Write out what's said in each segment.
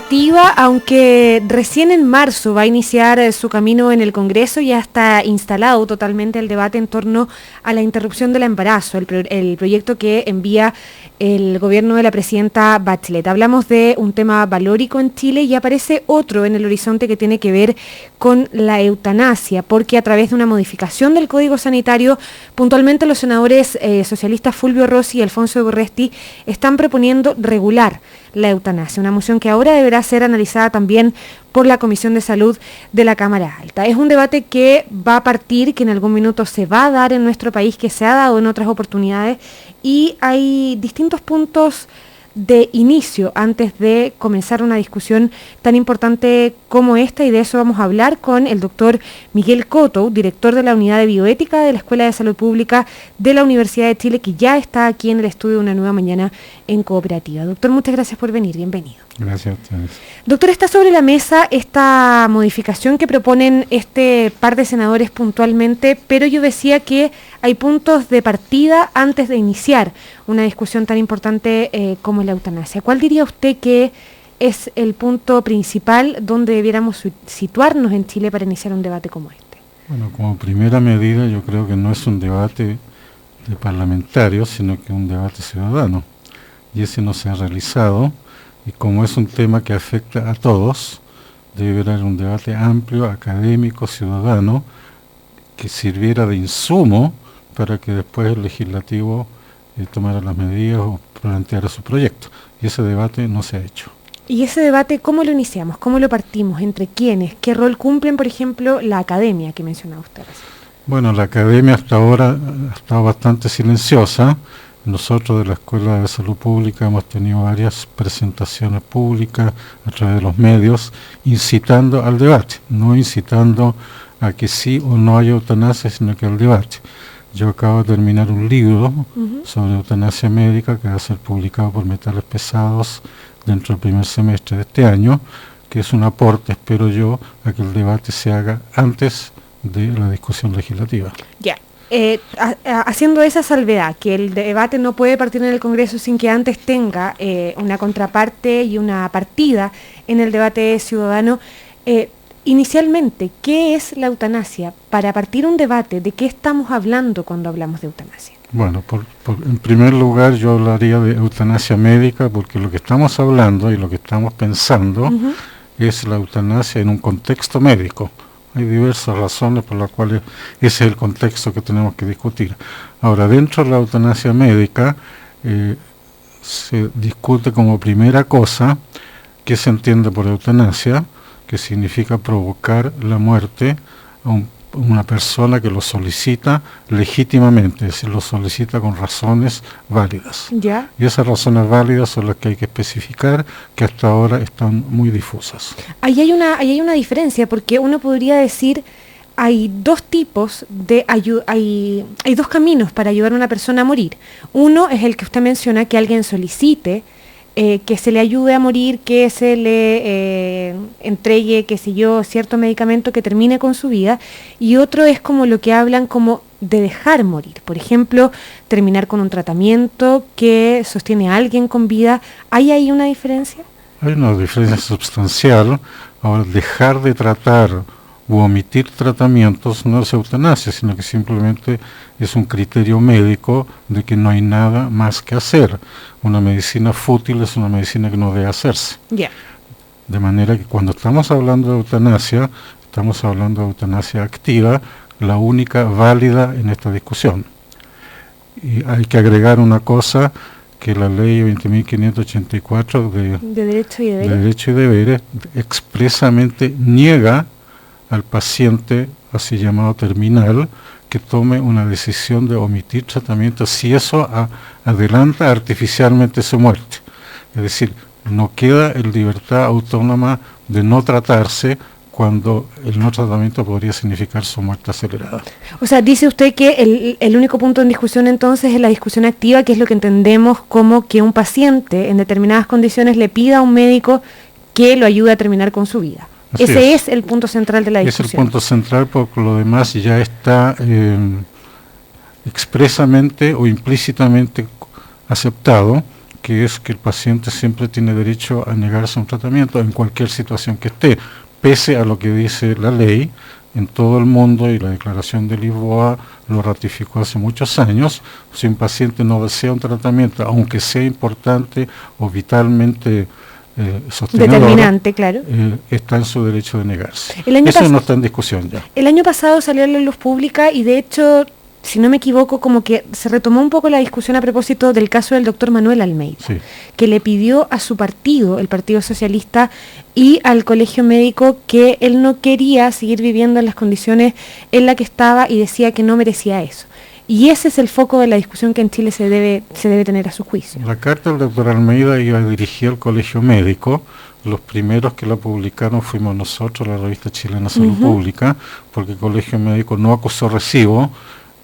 activa, aunque recién en marzo va a iniciar su camino en el Congreso. Ya está instalado totalmente el debate en torno a la interrupción del embarazo, el proyecto que envía el gobierno de la presidenta Bachelet. Hablamos de un tema valórico en Chile y aparece otro en el horizonte que tiene que ver con la eutanasia, porque a través de una modificación del Código Sanitario, puntualmente los senadores socialistas Fulvio Rossi y Alfonso Urresti están proponiendo regular la eutanasia, una moción que ahora deberá ser analizada también por la Comisión de Salud de la Cámara Alta. Es un debate que va a partir, que en algún minuto se va a dar en nuestro país, que se ha dado en otras oportunidades, y hay distintos puntos de inicio antes de comenzar una discusión tan importante como esta, y de eso vamos a hablar con el doctor Miguel Coto, director de la Unidad de Bioética de la Escuela de Salud Pública de la Universidad de Chile, que ya está aquí en el estudio de Una Nueva Mañana en Cooperativa. Doctor, muchas gracias por venir, bienvenido. Gracias a ustedes. Doctor, está sobre la mesa esta modificación que proponen este par de senadores puntualmente, pero yo decía que hay puntos de partida antes de iniciar una discusión tan importante como la eutanasia. ¿Cuál diría usted que es el punto principal donde debiéramos situarnos en Chile para iniciar un debate como este? Bueno, como primera medida yo creo que no es un debate de parlamentarios, sino que un debate ciudadano. Y ese no se ha realizado, y como es un tema que afecta a todos, debe haber un debate amplio, académico, ciudadano, que sirviera de insumo para que después el legislativo tomara las medidas o planteara su proyecto. Y ese debate no se ha hecho. ¿Y ese debate cómo lo iniciamos? ¿Cómo lo partimos? ¿Entre quiénes? ¿Qué rol cumplen, por ejemplo, la academia que mencionaba usted? Bueno, la academia hasta ahora ha estado bastante silenciosa. Nosotros de la Escuela de Salud Pública hemos tenido varias presentaciones públicas a través de los medios, incitando al debate, no incitando a que sí o no haya eutanasia, sino que al debate. Yo acabo de terminar un libro sobre eutanasia médica que va a ser publicado por Metales Pesados dentro del primer semestre de este año, que es un aporte, espero yo, a que el debate se haga antes de la discusión legislativa. Ya. Haciendo esa salvedad, que el debate no puede partir en el Congreso sin que antes tenga una contraparte y una partida en el debate ciudadano, inicialmente, ¿qué es la eutanasia? Para partir un debate, ¿de qué estamos hablando cuando hablamos de eutanasia? Bueno, en primer lugar yo hablaría de eutanasia médica, porque lo que estamos hablando y lo que estamos pensando es la eutanasia en un contexto médico. Hay diversas razones por las cuales ese es el contexto que tenemos que discutir. Ahora, dentro de la eutanasia médica se discute como primera cosa qué se entiende por eutanasia, que significa provocar la muerte a una persona que lo solicita legítimamente, es decir, lo solicita con razones válidas. ¿Ya? Y esas razones válidas son las que hay que especificar, que hasta ahora están muy difusas. Ahí hay una diferencia, porque uno podría decir, hay dos tipos de hay dos caminos para ayudar a una persona a morir. Uno es el que usted menciona, que alguien solicite que se le ayude a morir, que se le entregue, qué sé yo, cierto medicamento que termine con su vida, y otro es como lo que hablan como de dejar morir. Por ejemplo, terminar con un tratamiento que sostiene a alguien con vida. ¿Hay ahí una diferencia? Hay una diferencia sustancial. Ahora, dejar de tratar u omitir tratamientos no es eutanasia, sino que simplemente es un criterio médico de que no hay nada más que hacer. Una medicina fútil es una medicina que no debe hacerse. Yeah. De manera que cuando estamos hablando de eutanasia, estamos hablando de eutanasia activa, la única válida en esta discusión. Y hay que agregar una cosa, que la ley 20.584 de Derecho y Deberes expresamente niega al paciente así llamado terminal que tome una decisión de omitir tratamiento si eso adelanta artificialmente su muerte. Es decir, no queda en libertad autónoma de no tratarse cuando el no tratamiento podría significar su muerte acelerada. O sea, dice usted que el único punto en discusión entonces es la discusión activa, que es lo que entendemos como que un paciente en determinadas condiciones le pida a un médico que lo ayude a terminar con su vida. Ese es el punto central de la discusión. Es el punto central, porque lo demás ya está expresamente o implícitamente aceptado que es que el paciente siempre tiene derecho a negarse a un tratamiento en cualquier situación que esté, pese a lo que dice la ley en todo el mundo, y la Declaración de Lisboa lo ratificó hace muchos años. Si un paciente no desea un tratamiento, aunque sea importante o vitalmente sostenedor, determinante, claro, está en su derecho de negarse. Eso no está en discusión ya. El año pasado salió a la luz pública y de hecho, si no me equivoco, como que se retomó un poco la discusión a propósito del caso del doctor Manuel Almeida, Sí. que le pidió a su partido, el Partido Socialista, y al colegio médico que él no quería seguir viviendo en las condiciones en las que estaba y decía que no merecía eso. Y ese es el foco de la discusión que en Chile se debe tener a su juicio. La carta del doctor Almeida iba dirigida al colegio médico. Los primeros que la publicaron fuimos nosotros, la revista chilena Salud Pública, porque el colegio médico no acusó recibo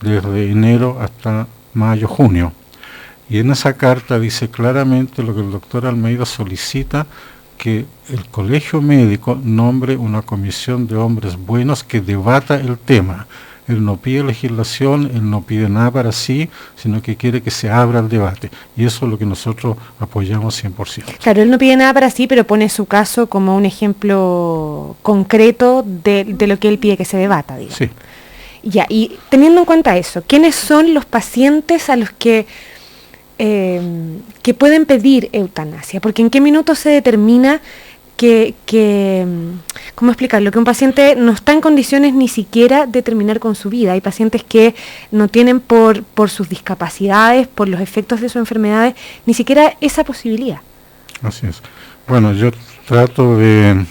desde enero hasta mayo, junio. Y en esa carta dice claramente lo que el doctor Almeida solicita, que el colegio médico nombre una comisión de hombres buenos que debata el tema. Él no pide legislación, él no pide nada para sí, sino que quiere que se abra el debate. Y eso es lo que nosotros apoyamos 100%. Claro, él no pide nada para sí, pero pone su caso como un ejemplo concreto de lo que él pide que se debata, digamos. Sí. Ya, y teniendo en cuenta eso, ¿quiénes son los pacientes a los que pueden pedir eutanasia? Porque ¿en qué minuto se determina ¿cómo explicarlo? Que un paciente no está en condiciones ni siquiera de terminar con su vida. Hay pacientes que no tienen por sus discapacidades, por los efectos de sus enfermedades, ni siquiera esa posibilidad. Así es. Bueno, yo trato de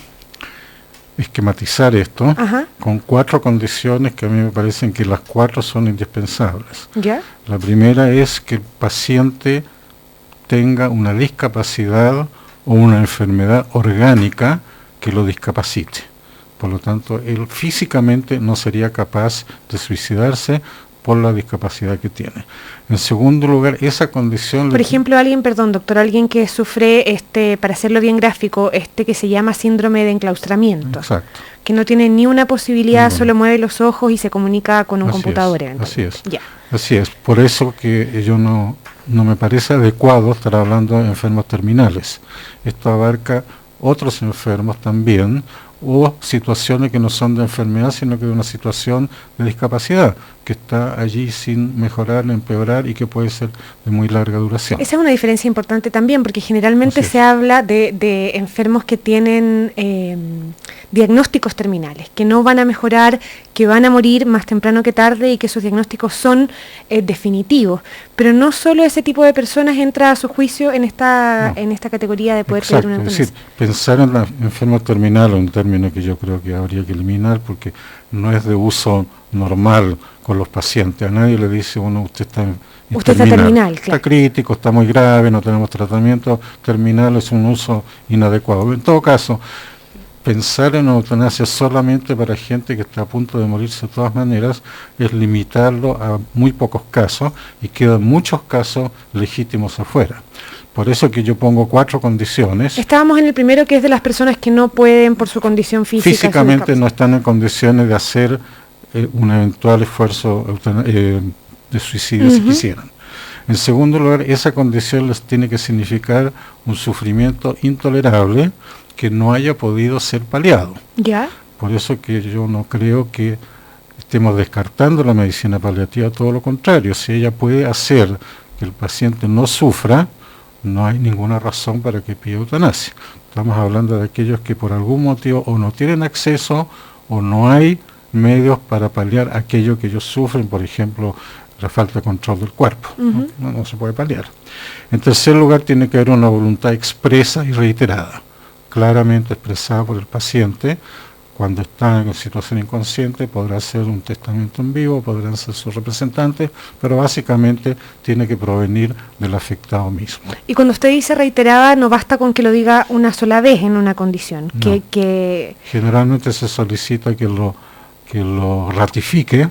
esquematizar esto con 4 condiciones que a mí me parecen que las 4 son indispensables. ¿Ya? La primera es que el paciente tenga una discapacidad o una enfermedad orgánica que lo discapacite. Por lo tanto, él físicamente no sería capaz de suicidarse por la discapacidad que tiene. En segundo lugar, esa condición... Por ejemplo, alguien que sufre, para hacerlo bien gráfico, que se llama síndrome de enclaustramiento. Exacto. Que no tiene ni una posibilidad, solo mueve los ojos y se comunica con un computador. Así es. Ya. Así es. Por eso que yo no me parece adecuado estar hablando de enfermos terminales. Esto abarca otros enfermos también, o situaciones que no son de enfermedad, sino que de una situación de discapacidad, que está allí sin mejorar, empeorar, y que puede ser de muy larga duración. Esa es una diferencia importante también, porque generalmente se habla de enfermos que tienen diagnósticos terminales, que no van a mejorar, que van a morir más temprano que tarde y que esos diagnósticos son definitivos. Pero no solo ese tipo de personas entra a su juicio en esta categoría de poder pedir una eutanasia. Es decir, pensar en la enfermo terminal, un término que yo creo que habría que eliminar porque no es de uso normal con los pacientes. A nadie le dice usted está terminal, claro. Está crítico, está muy grave, no tenemos tratamiento. Terminal es un uso inadecuado. En todo caso, pensar en eutanasia solamente para gente que está a punto de morirse de todas maneras es limitarlo a muy pocos casos, y quedan muchos casos legítimos afuera. Por eso que yo pongo 4 condiciones. Estábamos en el primero, que es de las personas que no pueden por su condición física. Físicamente no están en condiciones de hacer un eventual esfuerzo de suicidio si quisieran. En segundo lugar, esa condición les tiene que significar un sufrimiento intolerable que no haya podido ser paliado. ¿Ya? Por eso que yo no creo que estemos descartando la medicina paliativa, todo lo contrario. Si ella puede hacer que el paciente no sufra, no hay ninguna razón para que pida eutanasia. Estamos hablando de aquellos que por algún motivo o no tienen acceso o no hay medios para paliar aquello que ellos sufren, por ejemplo, la falta de control del cuerpo. No se puede paliar. En tercer lugar, tiene que haber una voluntad expresa y reiterada, claramente expresada por el paciente. Cuando está en situación inconsciente, podrá hacer un testamento en vivo, podrán ser sus representantes, pero básicamente tiene que provenir del afectado mismo. Y cuando usted dice reiterada, no basta con que lo diga una sola vez en una condición. No. Generalmente se solicita que lo ratifique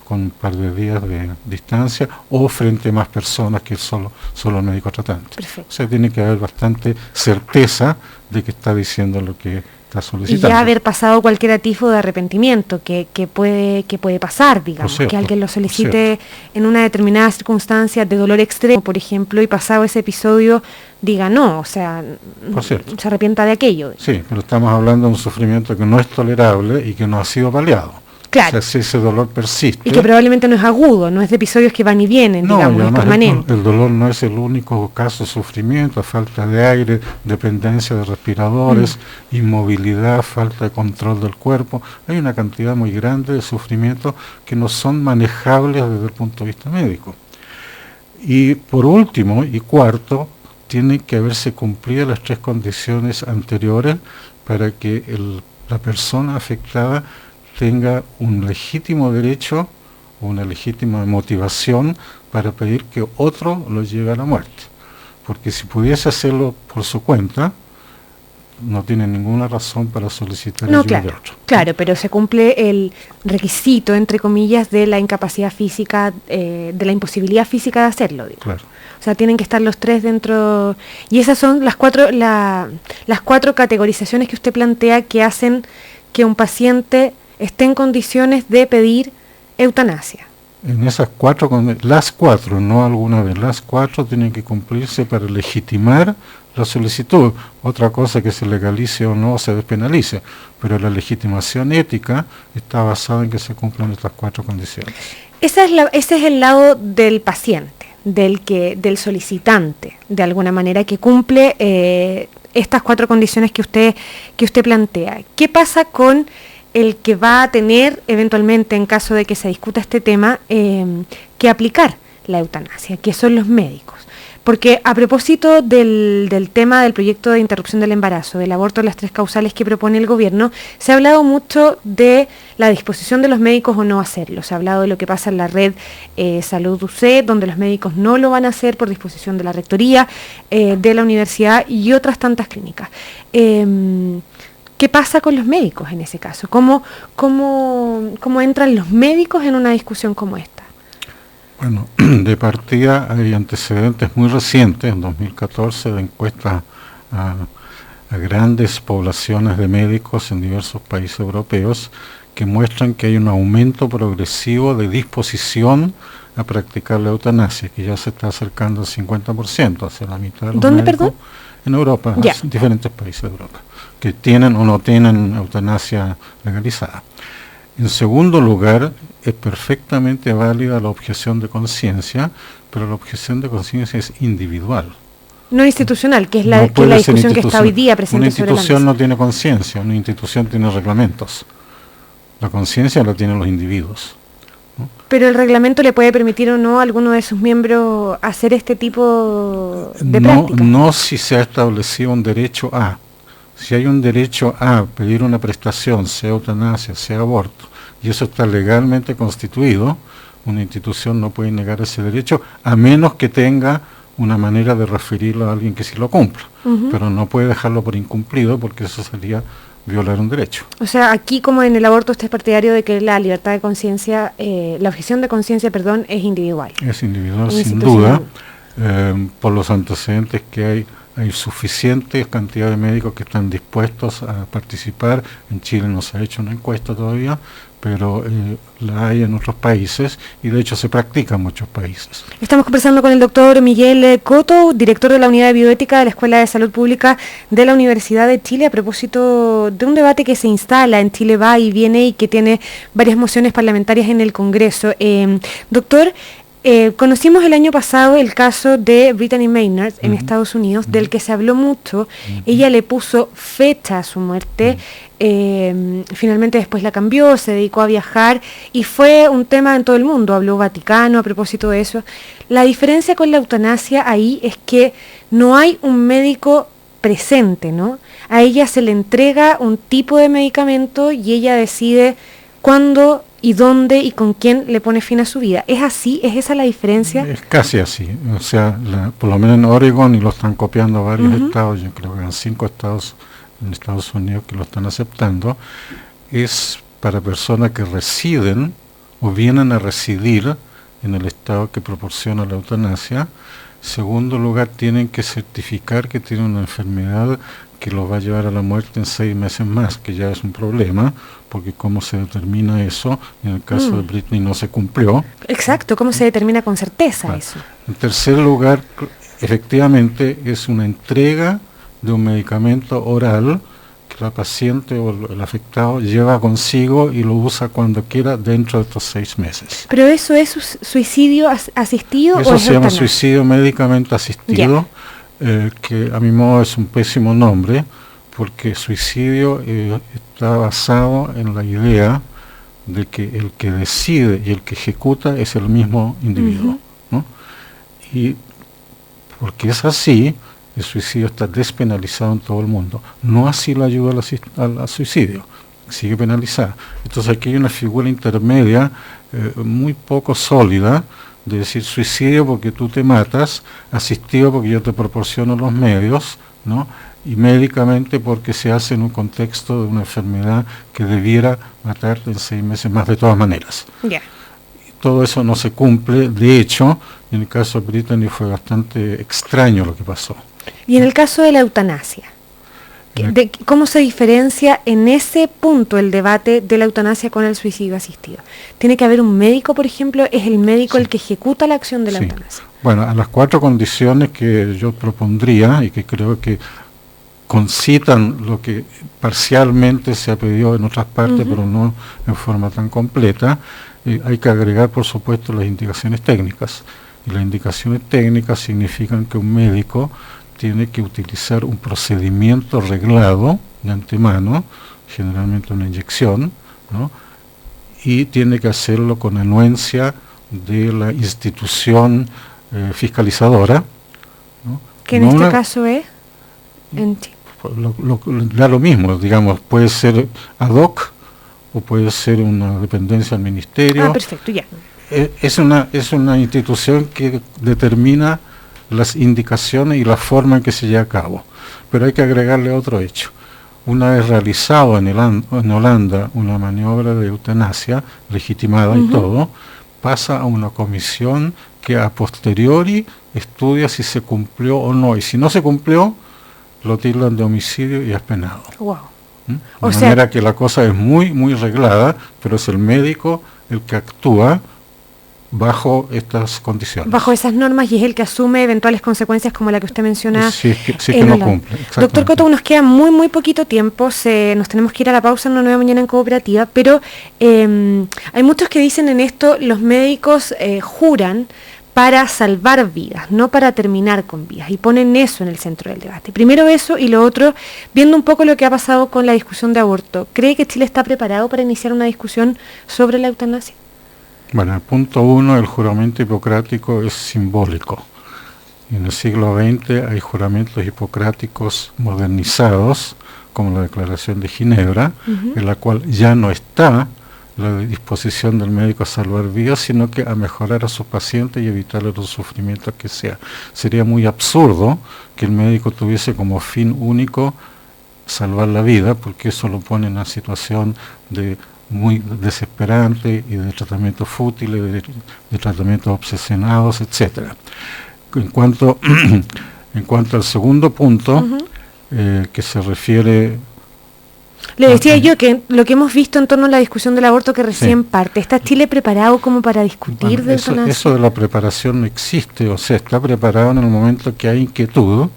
con un par de días de distancia o frente a más personas que solo el médico tratante. Perfecto. O sea, tiene que haber bastante certeza de que está diciendo lo que está Y solicitando. ya haber pasado cualquier atisbo de arrepentimiento que puede pasar, digamos, Por cierto, que alguien lo por solicite en una determinada circunstancia de dolor extremo, por ejemplo, y pasado ese episodio diga no, o sea, Por cierto. se arrepienta de aquello. Sí, pero estamos hablando de un sufrimiento que no es tolerable y que no ha sido paliado. Claro. O sea, si ese dolor persiste... Y que probablemente no es agudo, no es de episodios que van y vienen, No, y digamos, es además permanente. el dolor no es el único caso de sufrimiento, falta de aire, dependencia de respiradores, inmovilidad, falta de control del cuerpo. Hay una cantidad muy grande de sufrimientos que no son manejables desde el punto de vista médico. Y por último, y cuarto, tienen que haberse cumplido las 3 condiciones anteriores para que la persona afectada tenga un legítimo derecho, una legítima motivación para pedir que otro lo lleve a la muerte. Porque si pudiese hacerlo por su cuenta, no tiene ninguna razón para solicitar ayuda de otro. Claro, pero se cumple el requisito, entre comillas, de la incapacidad física, de la imposibilidad física de hacerlo, digo. Claro. O sea, tienen que estar los 3 dentro, y esas son las 4 categorizaciones que usted plantea que hacen que un paciente esté en condiciones de pedir eutanasia. En esas 4, las 4, no alguna vez, las 4 tienen que cumplirse para legitimar la solicitud. Otra cosa que se legalice o no, se despenalice, pero la legitimación ética está basada en que se cumplan estas 4 condiciones. Ese es el lado del paciente, del solicitante, de alguna manera, que cumple estas 4 condiciones que usted plantea. ¿Qué pasa con el que va a tener eventualmente, en caso de que se discuta este tema, que aplicar la eutanasia, que son los médicos? Porque a propósito del tema del proyecto de interrupción del embarazo, del aborto, las 3 causales que propone el gobierno, se ha hablado mucho de la disposición de los médicos o no hacerlo. Se ha hablado de lo que pasa en la red Salud UC, donde los médicos no lo van a hacer por disposición de la rectoría, de la universidad y otras tantas clínicas. ¿Qué pasa con los médicos en ese caso? ¿Cómo entran los médicos en una discusión como esta? Bueno, de partida hay antecedentes muy recientes, en 2014, de encuestas a grandes poblaciones de médicos en diversos países europeos que muestran que hay un aumento progresivo de disposición a practicar la eutanasia, que ya se está acercando al 50%, hacia la mitad de los ¿Dónde, médicos. perdón? En Europa, en diferentes países de Europa, que tienen o no tienen eutanasia legalizada. En segundo lugar, es perfectamente válida la objeción de conciencia, pero la objeción de conciencia es individual. No institucional, que es la discusión que está hoy día presente sobre la mesa. Una institución no tiene conciencia, una institución tiene reglamentos. La conciencia la tienen los individuos, ¿no? Pero el reglamento le puede permitir o no a alguno de sus miembros hacer este tipo de práctica. No si se ha establecido un derecho a. Si hay un derecho a pedir una prestación, sea eutanasia, sea aborto, y eso está legalmente constituido, una institución no puede negar ese derecho, a menos que tenga una manera de referirlo a alguien que sí lo cumpla. Pero no puede dejarlo por incumplido, porque eso sería violar un derecho. O sea, aquí como en el aborto usted es partidario de que la libertad de conciencia, la objeción de conciencia, perdón, es individual. Es individual, sin duda, por los antecedentes que hay suficiente cantidad de médicos que están dispuestos a participar. En Chile no se ha hecho una encuesta todavía, pero la hay en otros países y de hecho se practica en muchos países. Estamos conversando con el doctor Miguel Coto, director de la Unidad de Bioética de la Escuela de Salud Pública de la Universidad de Chile, a propósito de un debate que se instala en Chile, va y viene, y que tiene varias mociones parlamentarias en el Congreso. Doctor, conocimos el año pasado el caso de Brittany Maynard en Estados Unidos, del que se habló mucho. Ella le puso fecha a su muerte, finalmente después la cambió, se dedicó a viajar y fue un tema en todo el mundo. Habló Vaticano a propósito de eso. La diferencia con la eutanasia ahí es que no hay un médico presente, ¿no? A ella se le entrega un tipo de medicamento y ella decide cuándo y dónde y con quién le pone fin a su vida. ¿Es así? ¿Es esa la diferencia? Es casi así. O sea, por lo menos en Oregon, y lo están copiando varios estados, yo creo que en 5 estados en Estados Unidos que lo están aceptando, es para personas que residen o vienen a residir en el estado que proporciona la eutanasia. Segundo lugar, tienen que certificar que tienen una enfermedad que los va a llevar a la muerte en 6 meses más, que ya es un problema, porque cómo se determina eso, en el caso de Britney no se cumplió. Exacto, ¿cómo se determina con certeza eso? En tercer lugar, efectivamente es una entrega de un medicamento oral que la paciente o el afectado lleva consigo y lo usa cuando quiera dentro de estos 6 meses. ¿Pero eso es suicidio asistido eso o es se llama eutanasia? suicidio médicamente asistido, que a mi modo es un pésimo nombre, porque suicidio está basado en la idea de que el que decide y el que ejecuta es el mismo individuo, ¿no? Y porque es así, el suicidio está despenalizado en todo el mundo. No así la ayuda al suicidio, sigue penalizada. Entonces aquí hay una figura intermedia muy poco sólida, de decir suicidio porque tú te matas, asistido porque yo te proporciono los medios, ¿no? Y médicamente porque se hace en un contexto de una enfermedad que debiera matarte en 6 meses más de todas maneras. Todo eso no se cumple. De hecho, en el caso de Britney fue bastante extraño lo que pasó. Y en el caso de la eutanasia, ¿cómo se diferencia en ese punto el debate de la eutanasia con el suicidio asistido? ¿Tiene que haber un médico, por ejemplo? ¿Es el médico el que ejecuta la acción de la eutanasia? Bueno, a las 4 condiciones que yo propondría y que creo que concitan lo que parcialmente se ha pedido en otras partes, pero no en forma tan completa, hay que agregar, por supuesto, las indicaciones técnicas. Y las indicaciones técnicas significan que un médico tiene que utilizar un procedimiento reglado de antemano, generalmente una inyección, ¿no? Y tiene que hacerlo con anuencia de la institución fiscalizadora, ¿no? Que en este caso es... Da lo mismo, digamos, puede ser ad hoc o puede ser una dependencia del ministerio. Perfecto, ya. Es una institución que determina las indicaciones y la forma en que se lleva a cabo. Pero hay que agregarle otro hecho. Una vez realizado en Holanda una maniobra de eutanasia, legitimada y todo, pasa a una comisión que a posteriori estudia si se cumplió o no. Y si no se cumplió, lo tildan de homicidio y es penado. Wow. De manera que la cosa es muy, muy reglada, pero es el médico el que actúa bajo estas condiciones. Bajo esas normas, y es el que asume eventuales consecuencias como la que usted menciona. Sí, que no cumple. Doctor Coto, nos queda muy, muy poquito tiempo, nos tenemos que ir a la pausa en Una Nueva Mañana en Cooperativa, pero hay muchos que dicen en esto, los médicos juran para salvar vidas, no para terminar con vidas, y ponen eso en el centro del debate. Primero eso, y lo otro, viendo un poco lo que ha pasado con la discusión de aborto, ¿cree que Chile está preparado para iniciar una discusión sobre la eutanasia? Bueno, el punto 1, el juramento hipocrático es simbólico. En el siglo XX hay juramentos hipocráticos modernizados, como la Declaración de Ginebra, en la cual ya no está la disposición del médico a salvar vidas, sino que a mejorar a sus pacientes y evitarle los sufrimientos que sea. Sería muy absurdo que el médico tuviese como fin único salvar la vida, porque eso lo pone en una situación de muy desesperante y de tratamientos fútiles, de tratamientos obsesionados, etcétera. En cuanto al segundo punto, que se refiere... Le decía yo que lo que hemos visto en torno a la discusión del aborto que recién parte, ¿está Chile preparado como para discutir de eutanasia? Eso de la preparación no existe, o sea, está preparado en el momento que hay inquietud,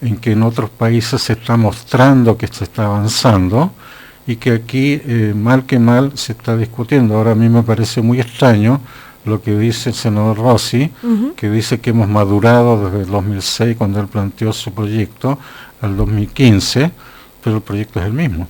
en que en otros países se está mostrando que se está avanzando, y que aquí, mal que mal, se está discutiendo. Ahora a mí me parece muy extraño lo que dice el senador Rossi, que dice que hemos madurado desde el 2006, cuando él planteó su proyecto, al 2015, pero el proyecto es el mismo.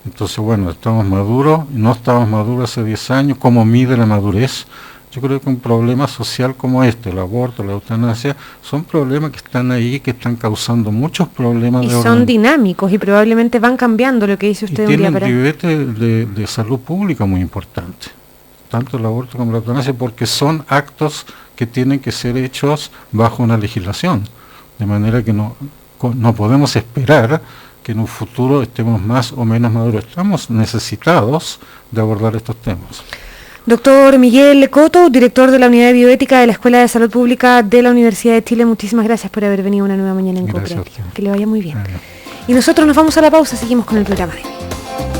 Entonces, bueno, estamos maduros, no estábamos maduros hace 10 años. ¿Cómo mide la madurez? Yo creo que un problema social como este, el aborto, la eutanasia, son problemas que están ahí, que están causando muchos problemas. Y son dinámicos y probablemente van cambiando, lo que dice usted un día para... Tienen ribete de salud pública muy importante, tanto el aborto como la eutanasia, porque son actos que tienen que ser hechos bajo una legislación, de manera que no podemos esperar que en un futuro estemos más o menos maduros. Estamos necesitados de abordar estos temas. Doctor Miguel Coto, director de la Unidad de Bioética de la Escuela de Salud Pública de la Universidad de Chile, muchísimas gracias por haber venido Una Nueva Mañana en Cooperativa. Que le vaya muy bien. Y nosotros nos vamos a la pausa, seguimos con el programa de hoy.